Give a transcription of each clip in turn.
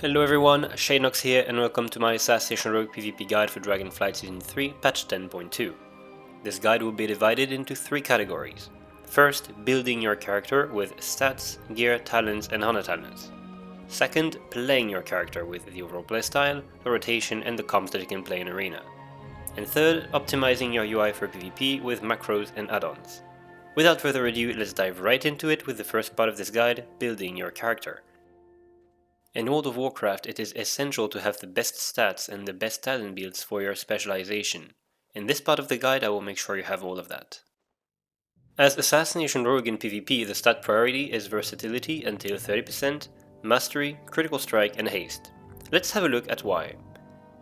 Hello everyone, Shaynox here and welcome to my Assassination Rogue PvP guide for Dragonflight Season 3, patch 10.2. This guide will be divided into 3 categories. First, building your character with stats, gear, talents and honor talents. Second, playing your character with the overall playstyle, the rotation and the comps that you can play in Arena. And third, optimizing your UI for PvP with macros and add-ons. Without further ado, let's dive right into it with the first part of this guide, building your character. In World of Warcraft, it is essential to have the best stats and the best talent builds for your specialization. In this part of the guide, I will make sure you have all of that. As Assassination Rogue in PvP, the stat priority is versatility until 30%, mastery, critical strike and haste. Let's have a look at why.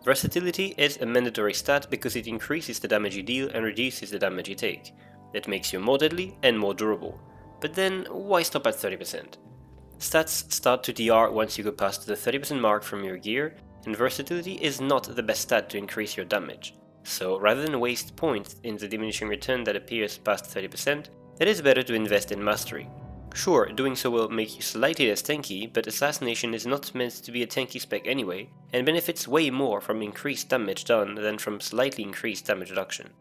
Versatility is a mandatory stat because it increases the damage you deal and reduces the damage you take. It makes you more deadly and more durable. But then, why stop at 30%? Stats start to DR once you go past the 30% mark from your gear, and versatility is not the best stat to increase your damage. So rather than waste points in the diminishing return that appears past 30%, it is better to invest in mastery. Sure, doing so will make you slightly less tanky, but Assassination is not meant to be a tanky spec anyway, and benefits way more from increased damage done than from slightly increased damage reduction.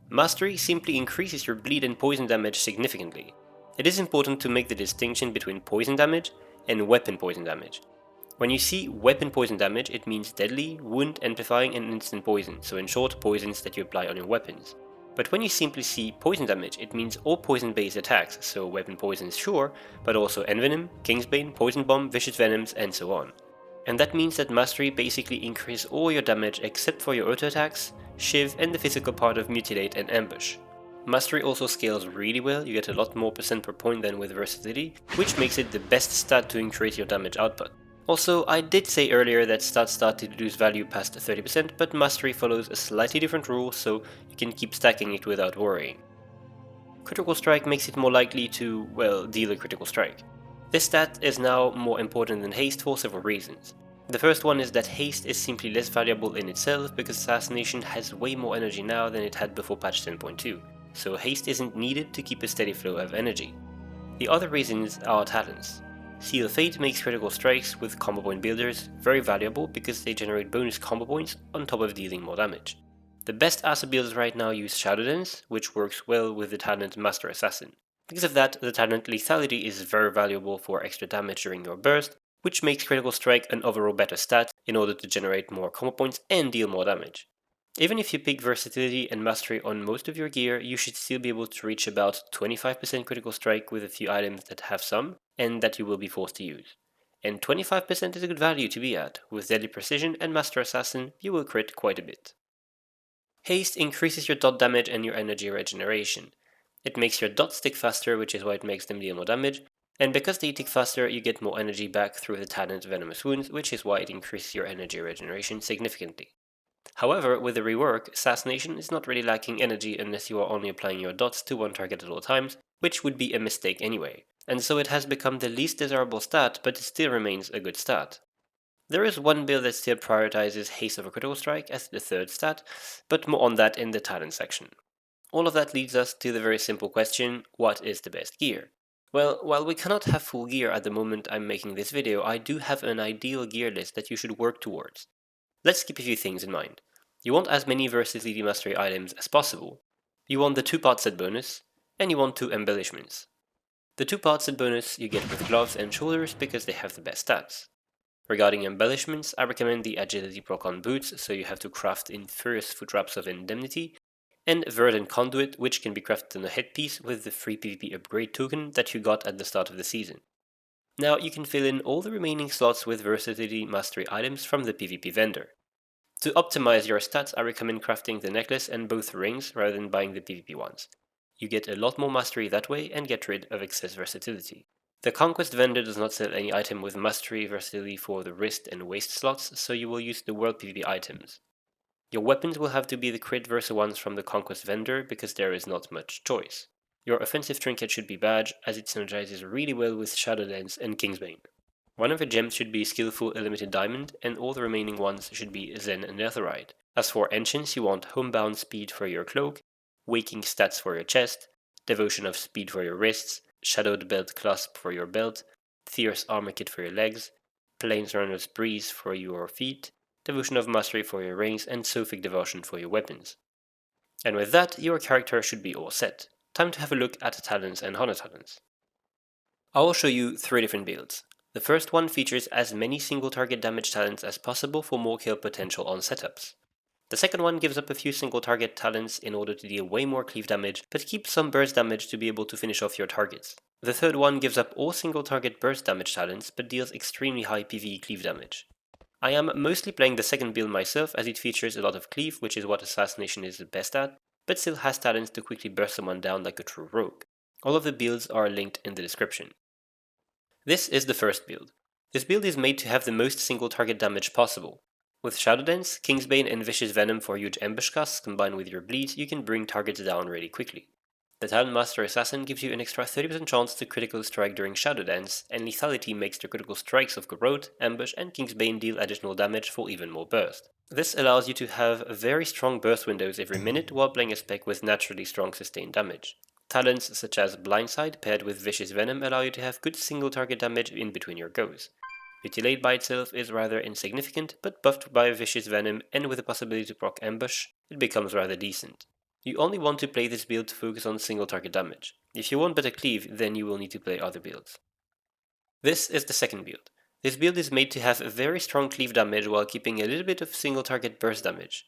Mastery simply increases your bleed and poison damage significantly. It is important to make the distinction between poison damage and weapon poison damage. When you see weapon poison damage, it means deadly, wound, amplifying and instant poison, so in short, poisons that you apply on your weapons. But when you simply see poison damage, it means all poison-based attacks, so weapon poisons sure, but also envenom, Kingsbane, poison bomb, vicious venoms, and so on. And that means that mastery basically increases all your damage except for your auto attacks, shiv, and the physical part of mutilate and ambush. Mastery also scales really well, you get a lot more percent per point than with versatility, which makes it the best stat to increase your damage output. Also, I did say earlier that stats started to lose value past 30%, but mastery follows a slightly different rule, so you can keep stacking it without worrying. Critical strike makes it more likely to, well, deal a critical strike. This stat is now more important than haste for several reasons. The first one is that haste is simply less valuable in itself because Assassination has way more energy now than it had before patch 10.2. So haste isn't needed to keep a steady flow of energy. The other reasons are talents. Seal Fate makes critical strikes with combo point builders very valuable because they generate bonus combo points on top of dealing more damage. The best Asa builds right now use Addons, which works well with the talent Master Assassin. Because of that, the talent Lethality is very valuable for extra damage during your burst, which makes critical strike an overall better stat in order to generate more combo points and deal more damage. Even if you pick versatility and mastery on most of your gear, you should still be able to reach about 25% critical strike with a few items that have some, and that you will be forced to use. And 25% is a good value to be at. With Deadly Precision and Master Assassin, you will crit quite a bit. Haste increases your dot damage and your energy regeneration. It makes your dots tick faster, which is why it makes them deal more damage, and because they tick faster, you get more energy back through the talent Venomous Wounds, which is why it increases your energy regeneration significantly. However, with the rework, Assassination is not really lacking energy unless you are only applying your dots to one target at all times, which would be a mistake anyway, and so it has become the least desirable stat, but it still remains a good stat. There is one build that still prioritizes haste over critical strike as the third stat, but more on that in the talent section. All of that leads us to the very simple question, what is the best gear? Well, while we cannot have full gear at the moment I'm making this video, I do have an ideal gear list that you should work towards. Let's keep a few things in mind. You want as many versatility mastery items as possible. You want the 2-part set bonus, and you want 2 embellishments. The 2-part set bonus you get with gloves and shoulders because they have the best stats. Regarding embellishments, I recommend the agility proc on boots, so you have to craft in Furious Foot Wraps of Indemnity, and Verdant Conduit, which can be crafted on a headpiece with the free PvP upgrade token that you got at the start of the season. Now you can fill in all the remaining slots with versatility mastery items from the PvP vendor. To optimize your stats, I recommend crafting the necklace and both rings rather than buying the PvP ones. You get a lot more mastery that way and get rid of excess versatility. The Conquest vendor does not sell any item with mastery versatility for the wrist and waist slots, so you will use the World PvP items. Your weapons will have to be the crit versa ones from the Conquest vendor because there is not much choice. Your offensive trinket should be badge, as it synergizes really well with Shadow Lens and Kingsbane. One of your gems should be Skillful Illimited Diamond, and all the remaining ones should be Zen and Netherite. As for enchants, you want Homebound Speed for your cloak, Waking Stats for your chest, Devotion of Speed for your wrists, Shadowed Belt Clasp for your belt, Fierce Armor Kit for your legs, Planesrunner's Breeze for your feet, Devotion of Mastery for your rings, and Sophic Devotion for your weapons. And with that, your character should be all set. Time to have a look at talents and honor talents. I will show you 3 different builds. The first one features as many single target damage talents as possible for more kill potential on setups. The second one gives up a few single target talents in order to deal way more cleave damage, but keeps some burst damage to be able to finish off your targets. The third one gives up all single target burst damage talents, but deals extremely high PvE cleave damage. I am mostly playing the second build myself as it features a lot of cleave, which is what Assassination is the best at, but still has talents to quickly burst someone down like a true rogue. All of the builds are linked in the description. This is the first build. This build is made to have the most single target damage possible. With Shadow Dance, Kingsbane and Vicious Venom for huge ambush casts combined with your bleed, you can bring targets down really quickly. The Talent Master Assassin gives you an extra 30% chance to critical strike during Shadow Dance, and lethality makes the critical strikes of Garrote, Ambush and Kingsbane deal additional damage for even more burst. This allows you to have very strong burst windows every minute while playing a spec with naturally strong sustained damage. Talents such as Blindside paired with Vicious Venom allow you to have good single target damage in between your goes. Mutilate by itself is rather insignificant, but buffed by Vicious Venom and with the possibility to proc Ambush, it becomes rather decent. You only want to play this build to focus on single target damage. If you want better cleave, then you will need to play other builds. This is the second build. This build is made to have very strong cleave damage while keeping a little bit of single target burst damage.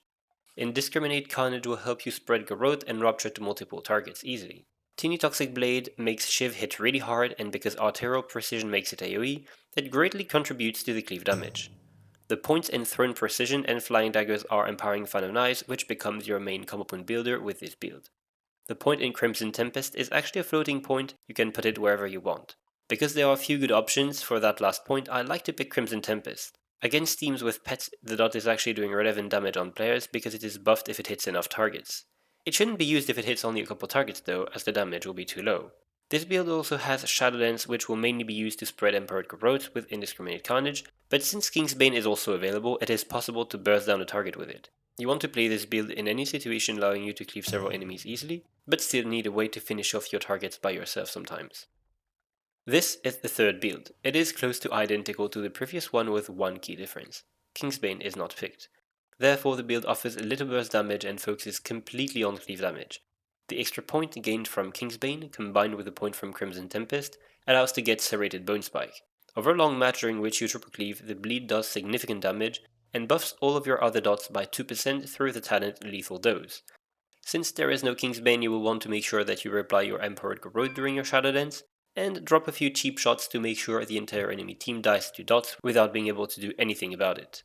Indiscriminate Carnage will help you spread Garrote and Rupture to multiple targets easily. Teeny Toxic Blade makes Shiv hit really hard, and because Arterial Precision makes it AoE, it greatly contributes to the cleave damage. The points in Throne Precision and Flying Daggers are Empowering Fan of Knives, which becomes your main combo point builder with this build. The point in Crimson Tempest is actually a floating point, you can put it wherever you want. Because there are a few good options for that last point, I like to pick Crimson Tempest. Against teams with pets, the dot is actually doing relevant damage on players because it is buffed if it hits enough targets. It shouldn't be used if it hits only a couple targets though, as the damage will be too low. This build also has Shadow Dance, which will mainly be used to spread Emperor Garrote with Indiscriminate Carnage, but since Kingsbane is also available, it is possible to burst down a target with it. You want to play this build in any situation allowing you to cleave several enemies easily, but still need a way to finish off your targets by yourself sometimes. This is the third build. It is close to identical to the previous one with one key difference. Kingsbane is not picked. Therefore, the build offers a little burst damage and focuses completely on cleave damage. The extra point gained from Kingsbane, combined with the point from Crimson Tempest, allows to get Serrated Bone Spike. Over a long match during which you triple cleave, the bleed does significant damage, and buffs all of your other dots by 2% through the talent Lethal Dose. Since there is no Kingsbane, you will want to make sure that you reply your Emperor Garrote during your Shadow Dance, and drop a few cheap shots to make sure the entire enemy team dies to dots without being able to do anything about it.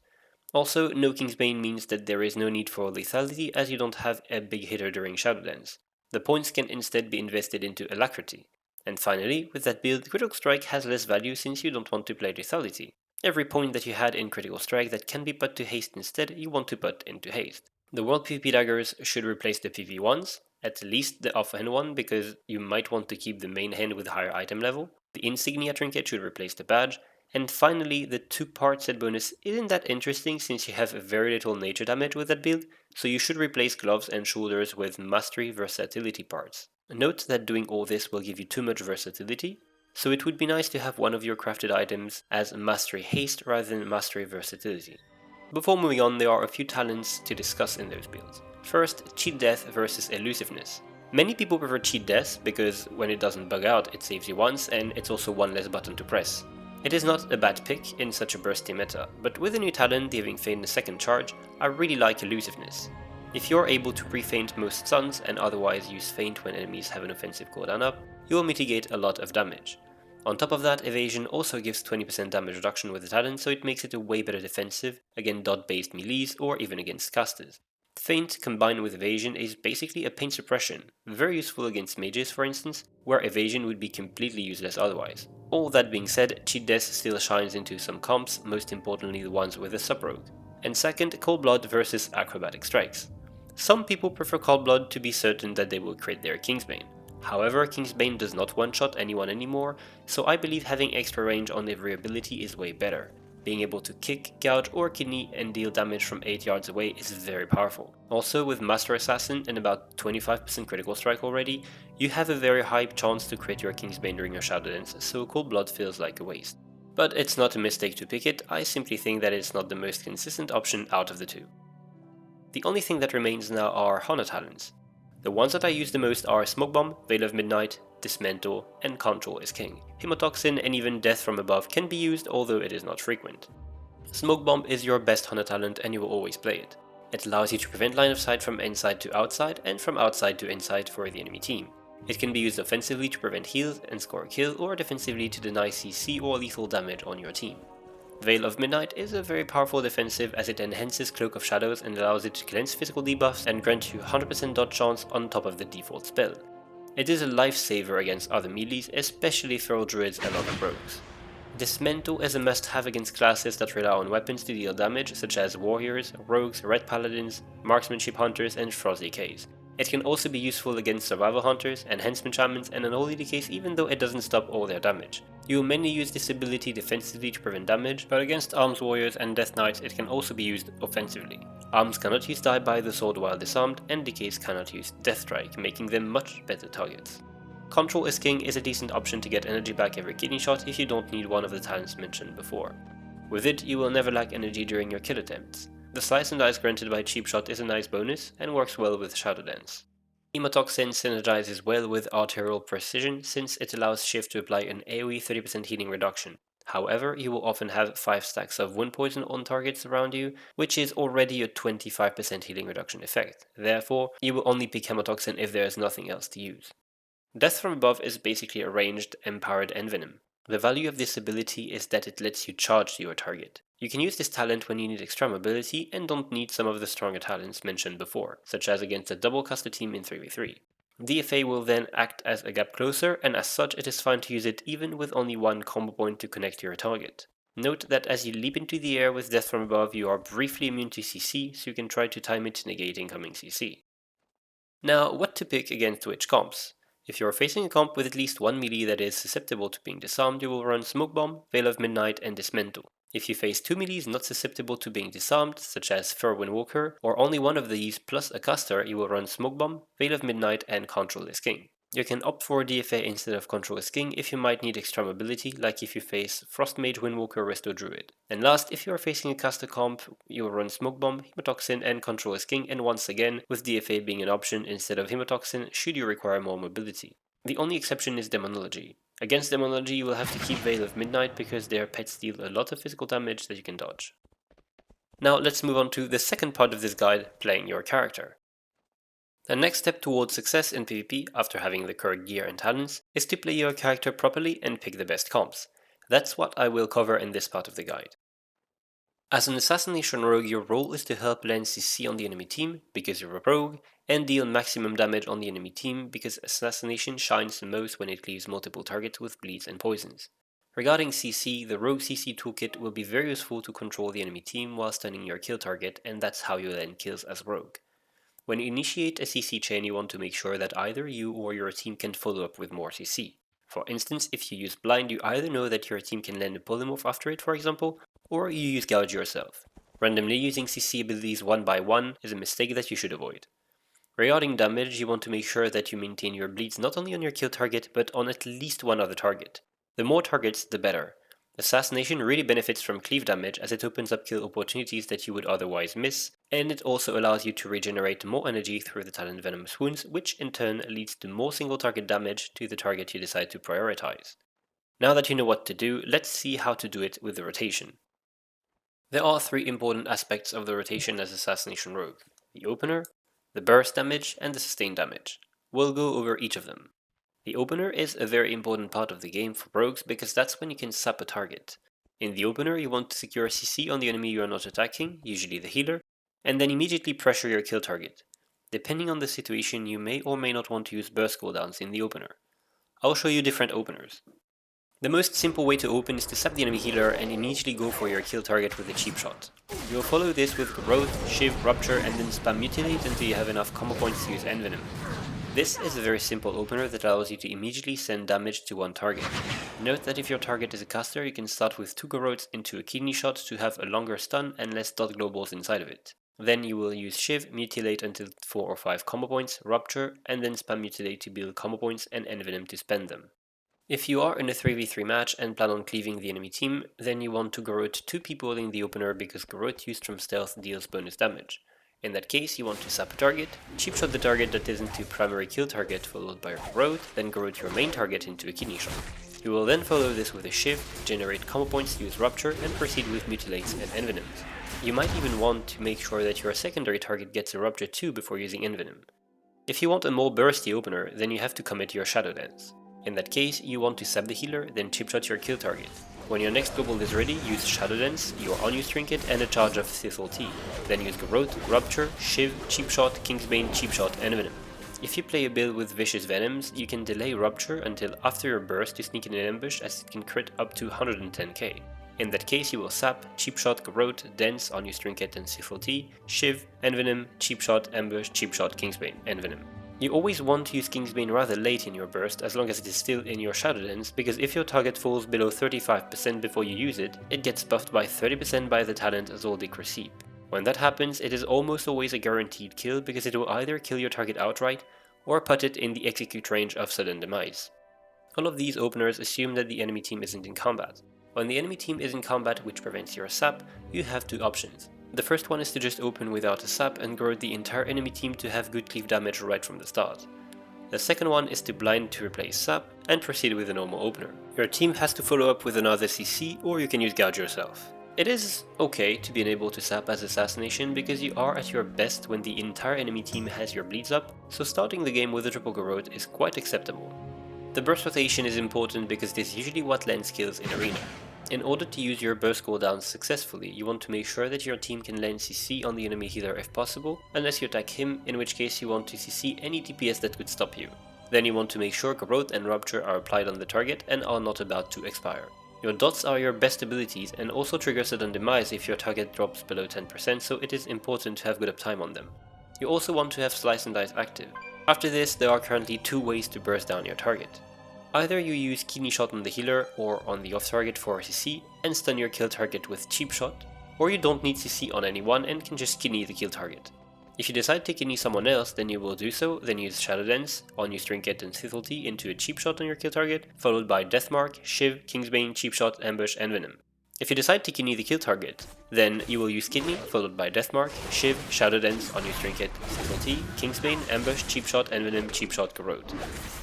Also, no Kingsbane means that there is no need for lethality as you don't have a big hitter during Shadow Dance. The points can instead be invested into Alacrity. And finally, with that build, Critical Strike has less value since you don't want to play lethality. Every point that you had in Critical Strike that can be put to haste instead, you want to put into haste. The World PvP daggers should replace the PV ones, at least the offhand one, because you might want to keep the main hand with higher item level. The Insignia trinket should replace the badge. And finally, the 2-part set bonus isn't that interesting since you have very little nature damage with that build, so you should replace gloves and shoulders with Mastery Versatility parts. Note that doing all this will give you too much versatility, so it would be nice to have one of your crafted items as Mastery Haste rather than Mastery Versatility. Before moving on, there are a few talents to discuss in those builds. First, Cheat Death versus Elusiveness. Many people prefer Cheat Death because when it doesn't bug out, it saves you once and it's also one less button to press. It is not a bad pick in such a bursty meta, but with a new talent giving Feint a second charge, I really like Elusiveness. If you're able to pre-feint most stuns and otherwise use feint when enemies have an offensive cooldown up, you will mitigate a lot of damage. On top of that, Evasion also gives 20% damage reduction with the talent, so it makes it a way better defensive against dot-based melees or even against casters. Feint combined with Evasion is basically a paint suppression, very useful against mages for instance, where Evasion would be completely useless otherwise. All that being said, Cheat Death still shines into some comps, most importantly the ones with a sub-rogue. And second, Cold Blood versus Acrobatic Strikes. Some people prefer Cold Blood to be certain that they will crit their Kingsbane. However, Kingsbane does not one-shot anyone anymore, so I believe having extra range on every ability is way better. Being able to kick, gouge or kidney and deal damage from 8 yards away is very powerful. Also, with Master Assassin and about 25% critical strike already, you have a very high chance to crit your Kingsbane during your Shadow Dance, so Cold Blood feels like a waste. but it's not a mistake to pick it, I simply think that it's not the most consistent option out of the two. The only thing that remains now are Honor Talents. The ones that I use the most are Smoke Bomb, Veil of Midnight, Dismantle, and Control is King. Hemotoxin and even Death from Above can be used, although it is not frequent. Smoke Bomb is your best Honor talent and you will always play it. It allows you to prevent line of sight from inside to outside and from outside to inside for the enemy team. It can be used offensively to prevent heals and score a kill, or defensively to deny CC or lethal damage on your team. Veil of Midnight is a very powerful defensive as it enhances Cloak of Shadows and allows it to cleanse physical debuffs and grant you 100% dodge chance on top of the default spell. It is a lifesaver against other melees, especially Feral Druids and other rogues. Dismantle is a must-have against classes that rely on weapons to deal damage, such as Warriors, Rogues, Red Paladins, Marksmanship Hunters, and Frost DKs. It can also be useful against Survival Hunters, Enhancement Shamans, and Unholy Decays, even though it doesn't stop all their damage. You will mainly use this ability defensively to prevent damage, but against Arms Warriors and Death Knights it can also be used offensively. Arms cannot use Die by the Sword while disarmed, and Decays cannot use Death Strike, making them much better targets. Control is King is a decent option to get energy back every kidney shot if you don't need one of the talents mentioned before. With it, you will never lack energy during your kill attempts. The slice and dice granted by Cheap Shot is a nice bonus and works well with Shadow Dance. Hemotoxin synergizes well with Arterial Precision since it allows Shift to apply an AoE 30% healing reduction. However, you will often have 5 stacks of wound poison on targets around you, which is already a 25% healing reduction effect. Therefore, you will only pick Hemotoxin if there is nothing else to use. Death from Above is basically a ranged, empowered Envenom. The value of this ability is that it lets you charge to your target. You can use this talent when you need extra mobility and don't need some of the stronger talents mentioned before, such as against a double caster team in 3v3. DFA will then act as a gap closer, and as such it is fine to use it even with only one combo point to connect to your target. Note that as you leap into the air with Death from Above you are briefly immune to CC, so you can try to time it to negate incoming CC. Now, what to pick against which comps? If you are facing a comp with at least one melee that is susceptible to being disarmed, you will run Smoke Bomb, Veil of Midnight, and Dismantle. If you face two melees not susceptible to being disarmed, such as Furwin Walker, or only one of these plus a caster, you will run Smoke Bomb, Veil of Midnight, and Control is King. You can opt for DFA instead of Control is King if you might need extra mobility, like if you face Frostmage, Windwalker, Resto Druid. And last, if you are facing a caster comp, you will run Smoke Bomb, Hemotoxin, and Control is King, and once again, with DFA being an option instead of Hemotoxin should you require more mobility. The only exception is Demonology. Against Demonology you will have to keep Veil of Midnight because their pets deal a lot of physical damage that you can dodge. Now let's move on to the second part of this guide, playing your character. The next step towards success in PvP, after having the correct gear and talents, is to play your character properly and pick the best comps. That's what I will cover in this part of the guide. As an Assassination Rogue, your role is to help land CC on the enemy team, because you're a rogue, and deal maximum damage on the enemy team, because Assassination shines the most when it cleaves multiple targets with bleeds and poisons. Regarding CC, the Rogue CC toolkit will be very useful to control the enemy team while stunning your kill target, and that's how you land kills as Rogue. When you initiate a CC chain, you want to make sure that either you or your team can follow up with more CC. For instance, if you use Blind, you either know that your team can land a polymorph after it, for example, or you use Gouge yourself. Randomly using CC abilities one by one is a mistake that you should avoid. Regarding damage, you want to make sure that you maintain your bleeds not only on your kill target, but on at least one other target. The more targets, the better. Assassination really benefits from cleave damage as it opens up kill opportunities that you would otherwise miss, and it also allows you to regenerate more energy through the talent Venomous Wounds, which in turn leads to more single target damage to the target you decide to prioritize. Now that you know what to do, let's see how to do it with the rotation. There are three important aspects of the rotation as Assassination Rogue: the opener, the burst damage, and the sustain damage. We'll go over each of them. The opener is a very important part of the game for rogues because that's when you can sap a target. In the opener, you want to secure CC on the enemy you are not attacking, usually the healer, and then immediately pressure your kill target. Depending on the situation, you may or may not want to use burst cooldowns in the opener. I'll show you different openers. The most simple way to open is to sap the enemy healer and immediately go for your kill target with a cheap shot. You will follow this with Growth, Shiv, Rupture, and then spam Mutilate until you have enough combo points to use Envenom. This is a very simple opener that allows you to immediately send damage to one target. Note that if your target is a caster, you can start with 2 Garrotes into a kidney shot to have a longer stun and less dot globals inside of it. Then you will use Shiv, Mutilate until 4 or 5 combo points, Rupture, and then spam Mutilate to build combo points and Envenom to spend them. If you are in a 3v3 match and plan on cleaving the enemy team, then you want to garrote 2 people in the opener because garrote used from stealth deals bonus damage. In that case, you want to sap a target, cheap shot the target that isn't your primary kill target followed by a garrote, then garrote your main target into a kidney shot. You will then follow this with a shiv, generate combo points to use rupture, and proceed with mutilates and envenoms. You might even want to make sure that your secondary target gets a rupture too before using envenom. If you want a more bursty opener, then you have to commit your shadow dance. In that case, you want to sap the healer, then chip shot your kill target. When your next global is ready, use Shadow Dance, your unused trinket, and a charge of Thistle Tea. Then use Garrote, Rupture, Shiv, Cheap Shot, Kingsbane, Cheap Shot, and Venom. If you play a build with Vicious Venoms, you can delay Rupture until after your burst to sneak in an ambush, as it can crit up to 110k. In that case, you will sap, Cheap Shot, Garrote, Dance, unused trinket, and Thistle Tea, Shiv, Envenom, Cheap Shot, Ambush, Cheap Shot, Kingsbane, and Venom. You always want to use Kingsbane rather late in your burst, as long as it is still in your Shadow Dance, because if your target falls below 35% before you use it, it gets buffed by 30% by the talent Zoldyck Receipt. When that happens, it is almost always a guaranteed kill, because it will either kill your target outright, or put it in the execute range of sudden demise. All of these openers assume that the enemy team isn't in combat. When the enemy team is in combat, which prevents your sap, you have two options. The first one is to just open without a sap and garrote the entire enemy team to have good cleave damage right from the start. The second one is to blind to replace sap and proceed with a normal opener. Your team has to follow up with another CC, or you can use gouge yourself. It is okay to be able to sap as Assassination because you are at your best when the entire enemy team has your bleeds up, so starting the game with a triple garrote is quite acceptable. The burst rotation is important because it is usually what lends kills in arena. In order to use your burst cooldowns successfully, you want to make sure that your team can land CC on the enemy healer if possible, unless you attack him, in which case you want to CC any DPS that could stop you. Then you want to make sure Garrote and Rupture are applied on the target and are not about to expire. Your dots are your best abilities and also trigger sudden demise if your target drops below 10%, so it is important to have good uptime on them. You also want to have Slice and Dice active. After this, there are currently two ways to burst down your target. Either you use Kidney Shot on the healer or on the off target for CC and stun your kill target with Cheap Shot, or you don't need CC on anyone and can just kidney the kill target. If you decide to kidney someone else, then you will do so, then use Shadow Dance, unused trinket and Thistle Tea into a Cheap Shot on your kill target, followed by Deathmark, Shiv, Kingsbane, Cheap Shot, Ambush, and Venom. If you decide to kidney the kill target, then you will use Kidney, followed by Deathmark, Shiv, Shadow Dance, unused trinket, Thistle Tea, Kingsbane, Ambush, Cheap Shot, and Venom, Cheap Shot, Garrote.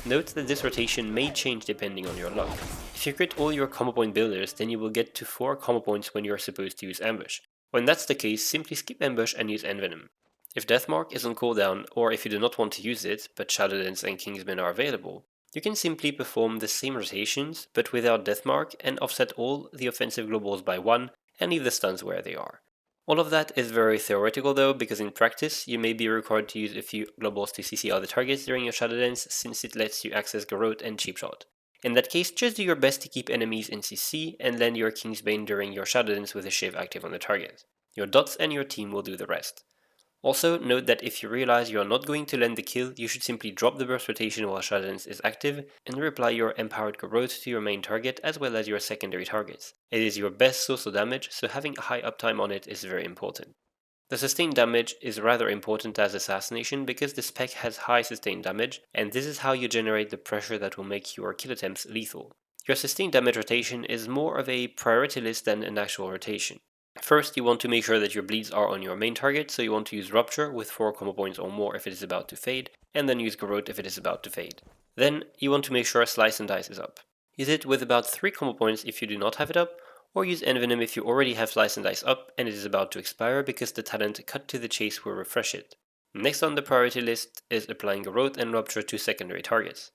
Note that this rotation may change depending on your luck. If you crit all your combo point builders, then you will get to 4 combo points when you are supposed to use Ambush. When that's the case, simply skip Ambush and use Envenom. If Deathmark is on cooldown, or if you do not want to use it, but Shadow Dance and Kingsbane are available, you can simply perform the same rotations, but without Deathmark, and offset all the offensive globals by 1, and leave the stuns where they are. All of that is very theoretical though, because in practice, you may be required to use a few globals to CC other targets during your Shadow Dance, since it lets you access Garrote and Cheap Shot. In that case, just do your best to keep enemies in CC, and land your Kingsbane during your Shadow Dance with a Shiv active on the target. Your dots and your team will do the rest. Also, note that if you realize you are not going to land the kill, you should simply drop the burst rotation while Shadow Dance is active, and reapply your empowered Garrote to your main target as well as your secondary targets. It is your best source of damage, so having a high uptime on it is very important. The sustained damage is rather important as Assassination because the spec has high sustained damage, and this is how you generate the pressure that will make your kill attempts lethal. Your sustained damage rotation is more of a priority list than an actual rotation. First, you want to make sure that your bleeds are on your main target, so you want to use Rupture with 4 combo points or more if it is about to fade, and then use Garrote if it is about to fade. Then, you want to make sure Slice and Dice is up. Use it with about 3 combo points if you do not have it up, or use Envenom if you already have Slice and Dice up and it is about to expire because the talent Cut to the Chase will refresh it. Next on the priority list is applying Garrote and Rupture to secondary targets.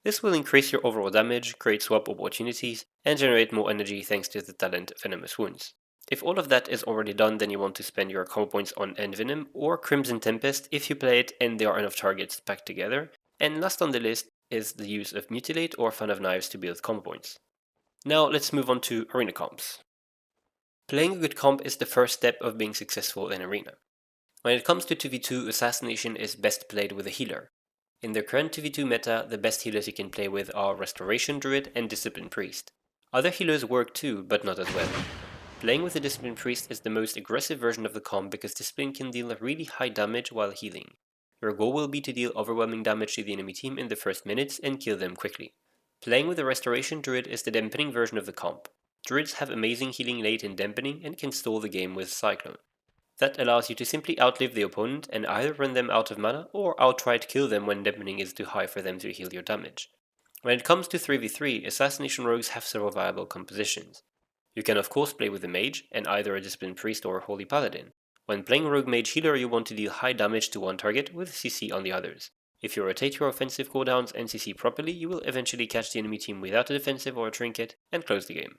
This will increase your overall damage, create swap opportunities, and generate more energy thanks to the talent Venomous Wounds. If all of that is already done, then you want to spend your combo points on Envenom or Crimson Tempest if you play it and there are enough targets packed together. And last on the list is the use of Mutilate or Fan of Knives to build combo points. Now let's move on to arena comps. Playing a good comp is the first step of being successful in arena. When it comes to 2v2, Assassination is best played with a healer. In the current 2v2 meta, the best healers you can play with are Restoration Druid and Discipline Priest. Other healers work too, but not as well. Playing with a Discipline Priest is the most aggressive version of the comp because Discipline can deal really high damage while healing. Your goal will be to deal overwhelming damage to the enemy team in the first minutes and kill them quickly. Playing with the Restoration Druid is the dampening version of the comp. Druids have amazing healing late in dampening and can stall the game with Cyclone. That allows you to simply outlive the opponent and either run them out of mana or outright kill them when dampening is too high for them to heal your damage. When it comes to 3v3, Assassination Rogues have several viable compositions. You can of course play with a Mage, and either a Disciplined Priest or a Holy Paladin. When playing Rogue Mage Healer, you want to deal high damage to one target with CC on the others. If you rotate your offensive cooldowns and CC properly, you will eventually catch the enemy team without a defensive or a trinket and close the game.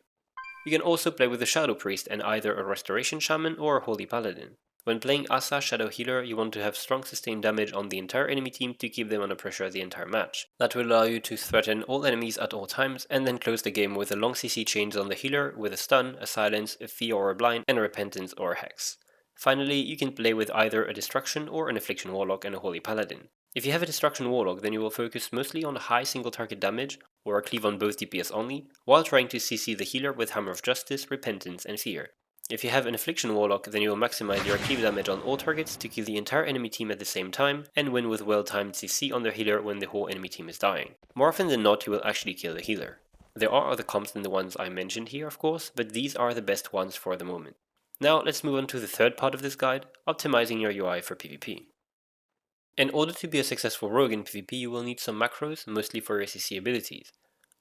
You can also play with a Shadow Priest and either a Restoration Shaman or a Holy Paladin. When playing Asa Shadow Healer, you want to have strong sustained damage on the entire enemy team to keep them under pressure the entire match. That will allow you to threaten all enemies at all times and then close the game with a long CC chains on the healer with a stun, a silence, a fear or a blind, and a repentance or a hex. Finally, you can play with either a Destruction or an Affliction Warlock and a Holy Paladin. If you have a Destruction Warlock, then you will focus mostly on high single target damage or a cleave on both DPS only, while trying to CC the healer with Hammer of Justice, Repentance, and Fear. If you have an Affliction Warlock, then you will maximize your cleave damage on all targets to kill the entire enemy team at the same time, and win with well-timed CC on their healer when the whole enemy team is dying. More often than not, you will actually kill the healer. There are other comps than the ones I mentioned here, of course, but these are the best ones for the moment. Now let's move on to the third part of this guide, optimizing your UI for PvP. In order to be a successful rogue in PvP, you will need some macros, mostly for your CC abilities.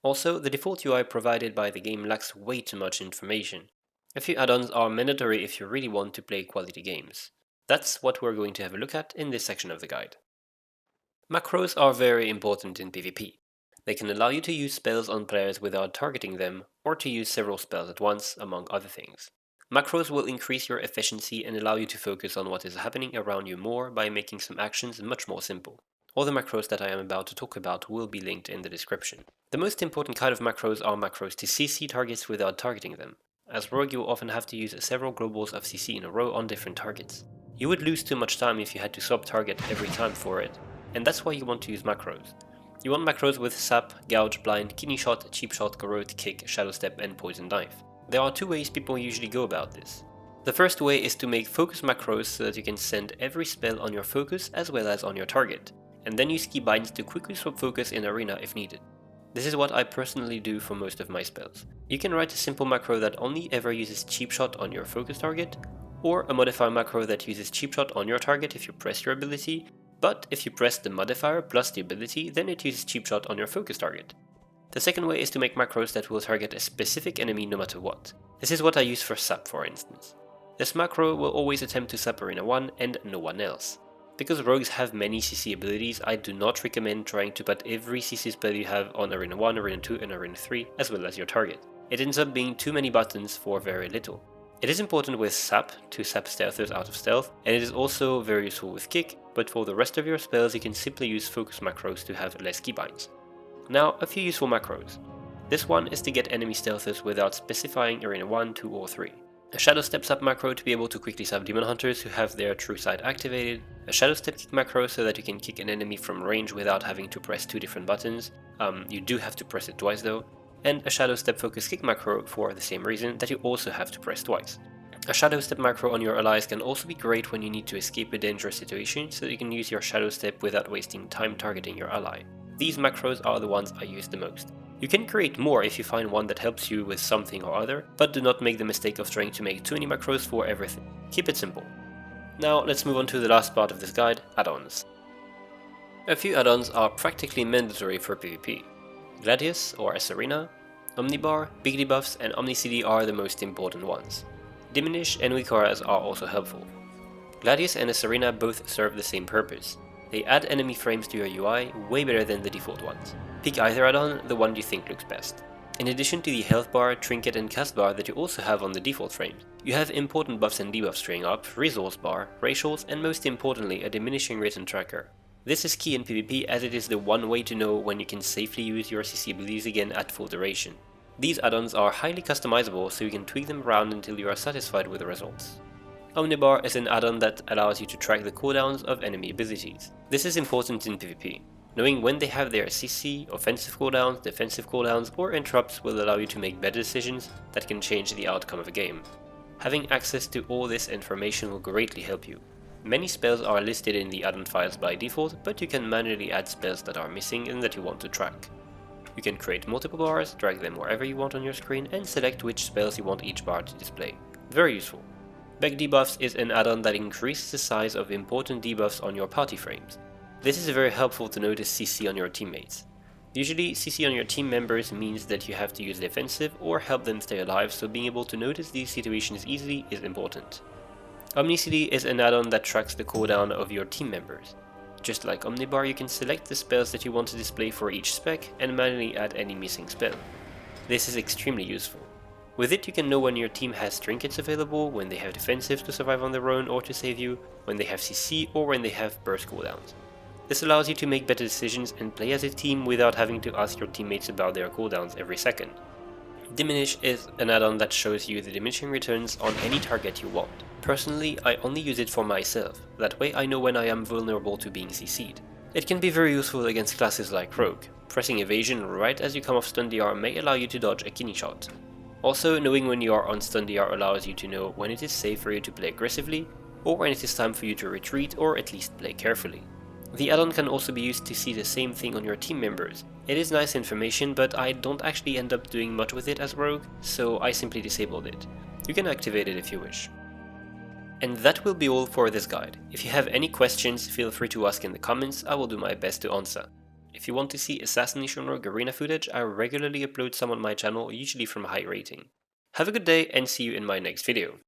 Also, the default UI provided by the game lacks way too much information. A few add-ons are mandatory if you really want to play quality games. That's what we're going to have a look at in this section of the guide. Macros are very important in PvP. They can allow you to use spells on players without targeting them, or to use several spells at once, among other things. Macros will increase your efficiency and allow you to focus on what is happening around you more by making some actions much more simple. All the macros that I am about to talk about will be linked in the description. The most important kind of macros are macros to CC targets without targeting them. As rogue, you will often have to use several globals of CC in a row on different targets. You would lose too much time if you had to swap target every time for it, and that's why you want to use macros. You want macros with Sap, Gouge, Blind, Kidney Shot, Cheap Shot, Garrote, Kick, Shadow Step, and Poison Knife. There are two ways people usually go about this. The first way is to make focus macros so that you can send every spell on your focus as well as on your target, and then use keybinds to quickly swap focus in arena if needed. This is what I personally do for most of my spells. You can write a simple macro that only ever uses Cheap Shot on your focus target, or a modifier macro that uses Cheap Shot on your target if you press your ability, but if you press the modifier plus the ability, then it uses Cheap Shot on your focus target. The second way is to make macros that will target a specific enemy no matter what. This is what I use for Sap, for instance. This macro will always attempt to Sap Arena 1 and no one else. Because rogues have many CC abilities, I do not recommend trying to put every CC spell you have on Arena 1, Arena 2 and Arena 3 as well as your target. It ends up being too many buttons for very little. It is important with Sap to Sap Stealthers out of stealth, and it is also very useful with Kick, but for the rest of your spells you can simply use focus macros to have less keybinds. Now, a few useful macros. This one is to get enemy stealthers without specifying Arena 1, 2 or 3. A Shadow Step Sap macro to be able to quickly sap Demon Hunters who have their True Sight activated, a Shadow Step Kick macro so that you can kick an enemy from range without having to press two different buttons, you do have to press it twice though, and a Shadow Step Focus Kick macro for the same reason that you also have to press twice. A Shadow Step macro on your allies can also be great when you need to escape a dangerous situation so that you can use your Shadow Step without wasting time targeting your ally. These macros are the ones I use the most. You can create more if you find one that helps you with something or other, but do not make the mistake of trying to make too many macros for everything. Keep it simple. Now let's move on to the last part of this guide, add-ons. A few add-ons are practically mandatory for PvP. Gladius or S-Arena, Omnibar, Big Debuffs and Omni-CD are the most important ones. Diminish and Weak Auras are also helpful. Gladius and S-Arena both serve the same purpose. They add enemy frames to your UI way better than the default ones. Pick either add-on, the one you think looks best. In addition to the health bar, trinket and cast bar that you also have on the default frames, you have important buffs and debuffs showing up, resource bar, racials and most importantly a diminishing written tracker. This is key in PvP as it is the one way to know when you can safely use your CC abilities again at full duration. These add-ons are highly customizable so you can tweak them around until you are satisfied with the results. Omnibar is an add-on that allows you to track the cooldowns of enemy abilities. This is important in PvP. Knowing when they have their CC, offensive cooldowns, defensive cooldowns, or interrupts will allow you to make better decisions that can change the outcome of a game. Having access to all this information will greatly help you. Many spells are listed in the add-on files by default, but you can manually add spells that are missing and that you want to track. You can create multiple bars, drag them wherever you want on your screen, and select which spells you want each bar to display. Very useful. Back debuffs is an add-on that increases the size of important debuffs on your party frames. This is very helpful to notice CC on your teammates. Usually, CC on your team members means that you have to use defensive or help them stay alive, so being able to notice these situations easily is important. Omnicity is an add-on that tracks the cooldown of your team members. Just like Omnibar, you can select the spells that you want to display for each spec and manually add any missing spell. This is extremely useful. With it, you can know when your team has trinkets available, when they have defensive to survive on their own or to save you, when they have CC, or when they have burst cooldowns. This allows you to make better decisions and play as a team without having to ask your teammates about their cooldowns every second. Diminish is an add-on that shows you the diminishing returns on any target you want. Personally, I only use it for myself, that way I know when I am vulnerable to being CC'd. It can be very useful against classes like Rogue. Pressing evasion right as you come off stun DR may allow you to dodge a kidney shot. Also, knowing when you are on stun DR allows you to know when it is safe for you to play aggressively, or when it is time for you to retreat or at least play carefully. The add-on can also be used to see the same thing on your team members. It is nice information, but I don't actually end up doing much with it as Rogue, so I simply disabled it. You can activate it if you wish. And that will be all for this guide. If you have any questions, feel free to ask in the comments, I will do my best to answer. If you want to see Assassination Rogue arena footage, I regularly upload some on my channel, usually from high rating. Have a good day and see you in my next video.